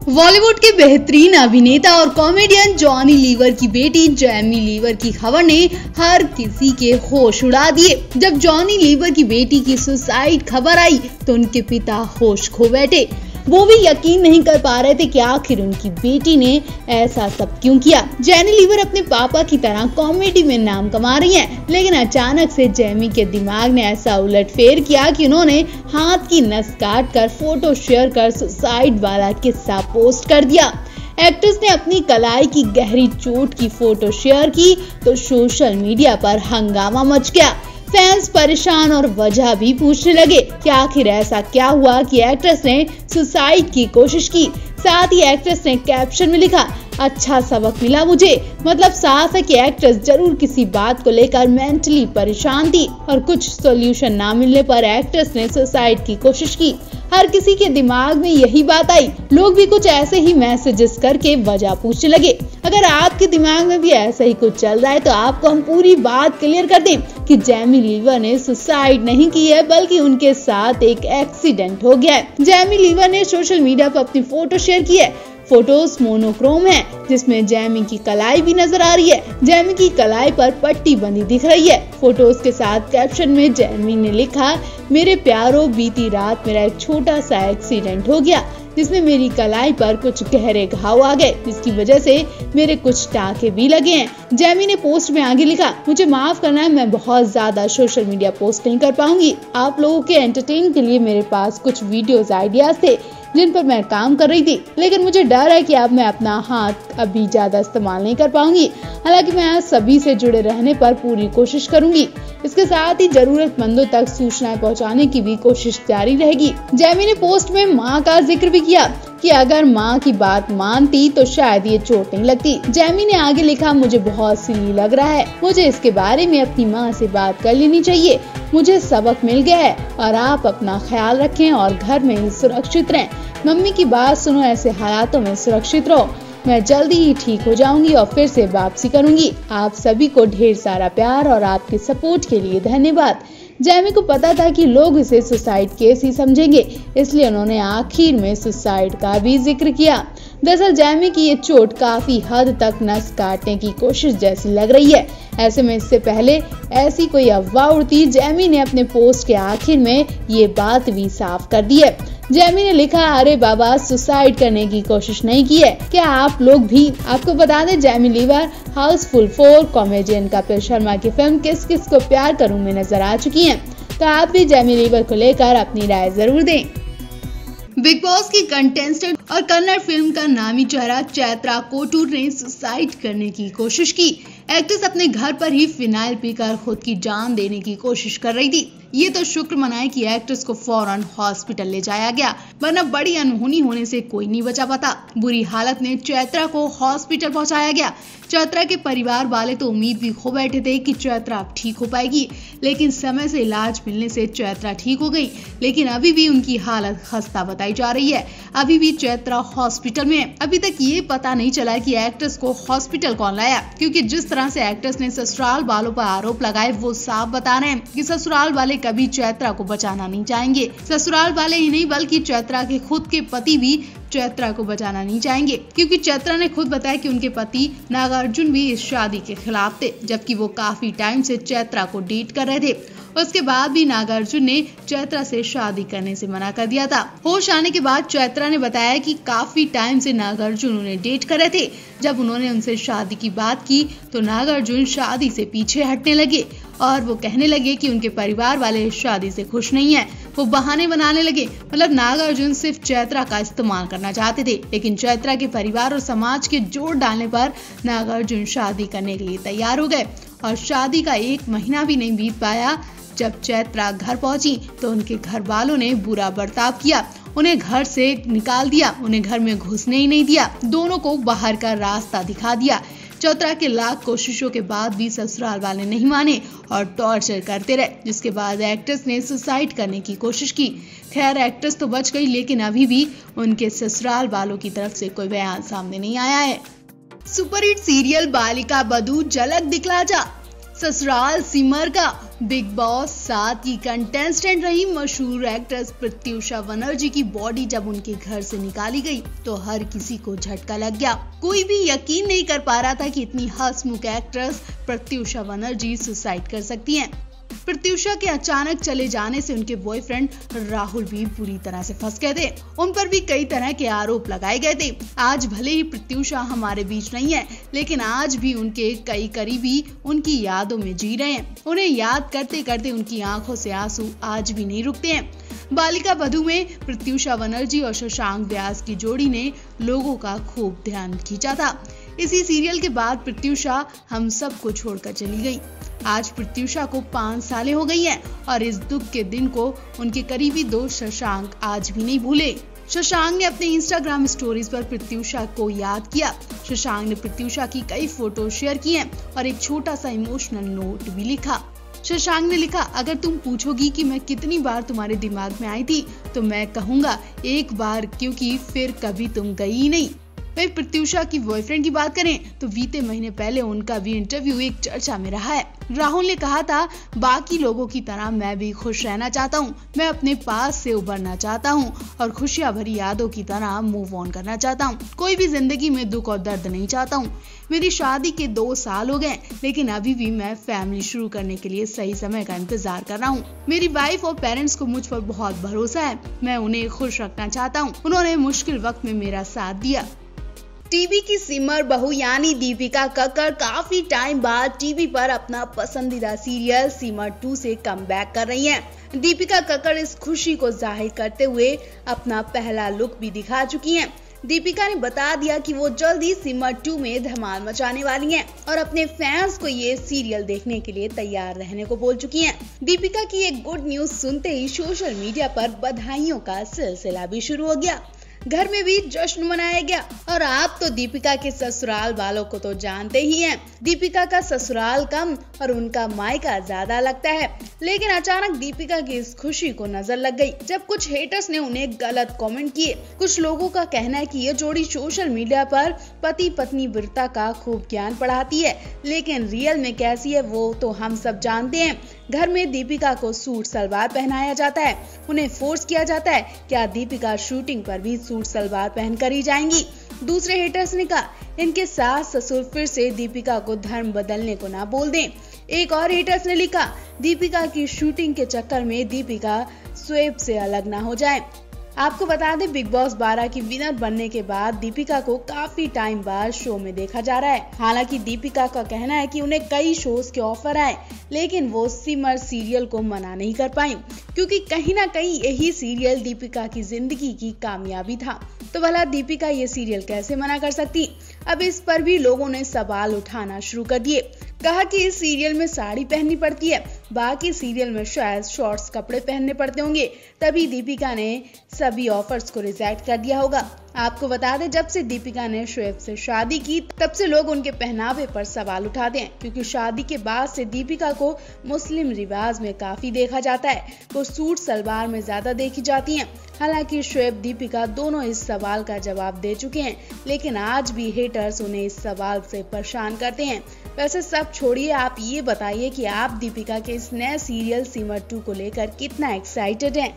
बॉलीवुड के बेहतरीन अभिनेता और कॉमेडियन जॉनी लीवर की बेटी जेमी लीवर की खबर ने हर किसी के होश उड़ा दिए। जब जॉनी लीवर की बेटी की सुसाइड खबर आई तो उनके पिता होश खो बैठे। वो भी यकीन नहीं कर पा रहे थे कि आखिर उनकी बेटी ने ऐसा सब क्यों किया। जेनी लीवर अपने पापा की तरह कॉमेडी में नाम कमा रही हैं, लेकिन अचानक से जेमी के दिमाग ने ऐसा उलटफेर किया कि उन्होंने हाथ की नस काट कर फोटो शेयर कर सुसाइड वाला किस्सा पोस्ट कर दिया। एक्ट्रेस ने अपनी कलाई की गहरी चोट की फोटो शेयर की तो सोशल मीडिया पर हंगामा मच गया। फैंस परेशान और वजह भी पूछने लगे कि आखिर ऐसा क्या हुआ कि एक्ट्रेस ने सुसाइड की कोशिश की। साथ ही एक्ट्रेस ने कैप्शन में लिखा, अच्छा सबक मिला मुझे। मतलब साफ है कि एक्ट्रेस जरूर किसी बात को लेकर मेंटली परेशान थी और कुछ सॉल्यूशन ना मिलने पर एक्ट्रेस ने सुसाइड की कोशिश की। हर किसी के दिमाग में यही बात आई। लोग भी कुछ ऐसे ही मैसेजेस करके वजह पूछने लगे। अगर आपके दिमाग में भी ऐसा ही कुछ चल रहा है तो आपको हम पूरी बात क्लियर कर दें कि जेमी लीवर ने सुसाइड नहीं की है, बल्कि उनके साथ एक एक्सीडेंट हो गया है। जेमी लीवर ने सोशल मीडिया पर अपनी फोटो शेयर की है। फोटोज मोनोक्रोम है, जिसमें जेमी की कलाई भी नजर आ रही है। जेमी की कलाई पर पट्टी बंधी दिख रही है। फोटोज के साथ कैप्शन में जेमी ने लिखा, मेरे प्यारों, बीती रात मेरा एक छोटा सा एक्सीडेंट हो गया जिसमें मेरी कलाई पर कुछ गहरे घाव आ गए, जिसकी वजह से मेरे कुछ टाँके भी लगे हैं। जेमी ने पोस्ट में आगे लिखा, मुझे माफ करना है, मैं बहुत ज्यादा सोशल मीडिया पोस्ट नहीं कर पाऊंगी। आप लोगों के एंटरटेन के लिए मेरे पास कुछ वीडियोस आइडियाज थे जिन पर मैं काम कर रही थी, लेकिन मुझे डर है कि अब मैं अपना हाथ अभी ज्यादा इस्तेमाल नहीं कर पाऊंगी। हालांकि मैं आज सभी से जुड़े रहने पर पूरी कोशिश करूंगी। इसके साथ ही जरूरतमंदों तक सूचनाएं पहुंचाने की भी कोशिश जारी रहेगी। जेमी ने पोस्ट में मां का जिक्र भी किया कि अगर मां की बात मानती तो शायद ये चोट नहीं लगती। जेमी ने आगे लिखा, मुझे बहुत सिली लग रहा है, मुझे इसके बारे में अपनी मां से बात कर लेनी चाहिए। मुझे सबक मिल गया है और आप अपना ख्याल रखें और घर में ही सुरक्षित रहें। मम्मी की बात सुनो, ऐसे हालातों में सुरक्षित रहो। मैं जल्दी ही ठीक हो जाऊंगी और फिर से वापसी करूंगी। आप सभी को ढेर सारा प्यार और आपके सपोर्ट के लिए धन्यवाद। जेमी को पता था कि लोग इसे सुसाइड केस ही समझेंगे, इसलिए उन्होंने आखिर में सुसाइड का भी जिक्र किया। दरअसल जेमी की ये चोट काफी हद तक नस काटने की कोशिश जैसी लग रही है। ऐसे में इससे पहले ऐसी कोई अफवाह उड़ती, जेमी ने अपने पोस्ट के आखिर में ये बात भी साफ कर दी है। जेमी ने लिखा, अरे बाबा, सुसाइड करने की कोशिश नहीं की है क्या आप लोग भी? आपको बता दें, जेमी लीवर हाउसफुल 4 कॉमेडियन कपिल शर्मा की फिल्म किस किस को प्यार करूं में नजर आ चुकी हैं। तो आप भी जेमी लीवर को लेकर अपनी राय जरूर दें। बिग बॉस की कंटेस्टेंट और कन्नड़ फिल्म का नामी चेहरा चैत्रा कोटूर ने सुसाइड करने की कोशिश की। एक्ट्रेस अपने घर पर ही फिनाइल पीकर खुद की जान देने की कोशिश कर रही थी। ये तो शुक्र मनाए कि एक्ट्रेस को फौरन हॉस्पिटल ले जाया गया, वरना बड़ी अनहोनी होने से कोई नहीं बचा पाता। बुरी हालत में चैत्रा को हॉस्पिटल पहुंचाया गया। चैत्रा के परिवार वाले तो उम्मीद भी खो बैठे थे कि चैत्रा अब ठीक हो पाएगी, लेकिन समय से इलाज मिलने से चैत्रा ठीक हो गई, लेकिन अभी भी उनकी हालत खस्ता बताई जा रही है। अभी भी चैत्रा हॉस्पिटल में है। अभी तक ये पता नहीं चला कि एक्ट्रेस को हॉस्पिटल कौन लाया, क्योंकि जिस तरह से एक्ट्रेस ने ससुराल वालों पर आरोप लगाए वो साफ बता रहे हैं कि ससुराल वाले कभी चैत्रा को बचाना नहीं चाहेंगे। ससुराल वाले ही नहीं, बल्कि चैत्रा के खुद के पति भी चैत्रा को बचाना नहीं चाहेंगे, क्योंकि चैत्रा ने खुद बताया कि उनके पति नागार्जुन भी इस शादी के खिलाफ थे, जबकि वो काफी टाइम से चैत्रा को डेट कर रहे थे। उसके बाद भी नागार्जुन ने चैत्रा से शादी करने से मना कर दिया था। होश आने के बाद चैत्रा ने बताया कि काफी टाइम से नागार्जुन उन्हें डेट कर रहे थे। जब उन्होंने उनसे शादी की बात की तो नागार्जुन शादी से पीछे हटने लगे और वो कहने लगे कि उनके परिवार वाले इस शादी से खुश नहीं है। वो बहाने बनाने लगे। मतलब नागार्जुन सिर्फ चैत्रा का इस्तेमाल करना चाहते थे, लेकिन चैत्रा के परिवार और समाज के जोर डालने पर नागार्जुन शादी करने के लिए तैयार हो गए। और शादी का 1 महीना भी नहीं बीत पाया जब चैत्रा घर पहुंची तो उनके घर वालों ने बुरा बर्ताव किया, उन्हें घर से निकाल दिया, उन्हें घर में घुसने ही नहीं दिया, दोनों को बाहर का रास्ता दिखा दिया। चैत्रा के लाख कोशिशों के बाद भी ससुराल वाले नहीं माने और टॉर्चर करते रहे, जिसके बाद एक्ट्रेस ने सुसाइड करने की कोशिश की। खैर, एक्ट्रेस तो बच गई, लेकिन अभी भी उनके ससुराल वालों की तरफ से कोई बयान सामने नहीं आया है। सुपरहिट सीरियल बालिका बधू झलक दिखला जा, ससुराल सिमर का बिग बॉस 7 की कंटेस्टेंट रही मशहूर एक्ट्रेस प्रत्युषा बनर्जी की बॉडी जब उनके घर से निकाली गई तो हर किसी को झटका लग गया। कोई भी यकीन नहीं कर पा रहा था कि इतनी हंसमुख एक्ट्रेस प्रत्युषा बनर्जी सुसाइड कर सकती हैं। प्रत्युषा के अचानक चले जाने से उनके बॉयफ्रेंड राहुल भी बुरी तरह से फंस गए थे। उन पर भी कई तरह के आरोप लगाए गए थे। आज भले ही प्रत्युषा हमारे बीच नहीं है, लेकिन आज भी उनके कई करीबी उनकी यादों में जी रहे हैं। उन्हें याद करते करते उनकी आंखों से आंसू आज भी नहीं रुकते हैं। बालिका वधू में प्रत्युषा बनर्जी और शशांक व्यास की जोड़ी ने लोगों का खूब ध्यान खींचा था। इसी सीरियल के बाद प्रत्युषा हम सबको छोड़कर चली गई। आज प्रत्युषा को 5 सालें हो गई हैं और इस दुख के दिन को उनके करीबी दोस्त शशांक आज भी नहीं भूले। शशांक ने अपने इंस्टाग्राम स्टोरीज पर प्रत्युषा को याद किया। शशांक ने प्रत्युषा की कई फोटो शेयर की हैं और एक छोटा सा इमोशनल नोट भी लिखा। शशांक ने लिखा, अगर तुम पूछोगी कि मैं कितनी बार तुम्हारे दिमाग में आई थी तो मैं कहूंगा एक बार, क्योंकि फिर कभी तुम गई ही नहीं। वहीं प्रत्युषा की बॉयफ्रेंड की बात करें तो बीते महीने पहले उनका भी इंटरव्यू एक चर्चा में रहा है। राहुल ने कहा था, बाकी लोगों की तरह मैं भी खुश रहना चाहता हूँ। मैं अपने पास से उभरना चाहता हूँ और खुशियां भरी यादों की तरह मूव ऑन करना चाहता हूँ। कोई भी जिंदगी में दुख और दर्द नहीं चाहता हूँ। मेरी शादी के 2 साल हो गए, लेकिन अभी भी मैं फैमिली शुरू करने के लिए सही समय का इंतजार कर रहा हूँ। मेरी वाइफ और पेरेंट्स को मुझ पर बहुत भरोसा है। मैं उन्हें खुश रखना चाहता हूँ। उन्होंने मुश्किल वक्त में मेरा साथ दिया। टीवी की सिमर बहू यानी दीपिका कक्कड़ काफी टाइम बाद टीवी पर अपना पसंदीदा सीरियल सिमर 2 से कमबैक कर रही हैं। दीपिका कक्कड़ इस खुशी को जाहिर करते हुए अपना पहला लुक भी दिखा चुकी हैं। दीपिका ने बता दिया कि वो जल्द ही सिमर 2 में धमाल मचाने वाली हैं और अपने फैंस को ये सीरियल देखने के लिए तैयार रहने को बोल चुकी हैं। दीपिका की एक गुड न्यूज सुनते ही सोशल मीडिया पर बधाइयों का सिलसिला भी शुरू हो गया। घर में भी जश्न मनाया गया। और आप तो दीपिका के ससुराल वालों को तो जानते ही हैं। दीपिका का ससुराल कम और उनका मायका ज्यादा लगता है, लेकिन अचानक दीपिका की इस खुशी को नजर लग गई जब कुछ हेटर्स ने उन्हें गलत कमेंट किए। कुछ लोगों का कहना है कि ये जोड़ी सोशल मीडिया पर पति पत्नी वीरता का खूब ज्ञान पढ़ाती है, लेकिन रियल में कैसी है वो तो हम सब जानते हैं। घर में दीपिका को सूट सलवार पहनाया जाता है, उन्हें फोर्स किया जाता है। क्या दीपिका शूटिंग पर भी सूट सलवार पहनकर ही जाएंगी? दूसरे हेटर्स ने कहा, इनके सास ससुर फिर से दीपिका को धर्म बदलने को ना बोल दें। एक और हेटर्स ने लिखा, दीपिका की शूटिंग के चक्कर में दीपिका शोएब से अलग ना हो जाए। आपको बता दें, बिग बॉस 12 की विनर बनने के बाद दीपिका को काफी टाइम बाद शो में देखा जा रहा है। हालांकि दीपिका का कहना है कि उन्हें कई शोज के ऑफर आए, लेकिन वो सिमर सीरियल को मना नहीं कर पाई, क्योंकि कहीं ना कहीं यही सीरियल दीपिका की जिंदगी की कामयाबी था। तो भला दीपिका ये सीरियल कैसे मना कर सकती? अब इस पर भी लोगों ने सवाल उठाना शुरू कर दिए। कहा कि इस सीरियल में साड़ी पहननी पड़ती है, बाकी सीरियल में शायद शॉर्ट्स कपड़े पहनने पड़ते होंगे, तभी दीपिका ने सभी ऑफर्स को रिजेक्ट कर दिया होगा। आपको बता दें, जब से दीपिका ने शोएब से शादी की तब से लोग उनके पहनावे पर सवाल उठाते हैं, क्योंकि शादी के बाद से दीपिका को मुस्लिम रिवाज में काफी देखा जाता है। वो सूट सलवार में ज्यादा देखी जाती हैं। हालांकि शोएब दीपिका दोनों इस सवाल का जवाब दे चुके हैं, लेकिन आज भी हेटर्स उन्हें इस सवाल से परेशान करते हैं। वैसे सब छोड़िए, आप ये बताइए कि आप दीपिका के इस नए सीरियल सिमर 2 को लेकर कितना एक्साइटेड हैं?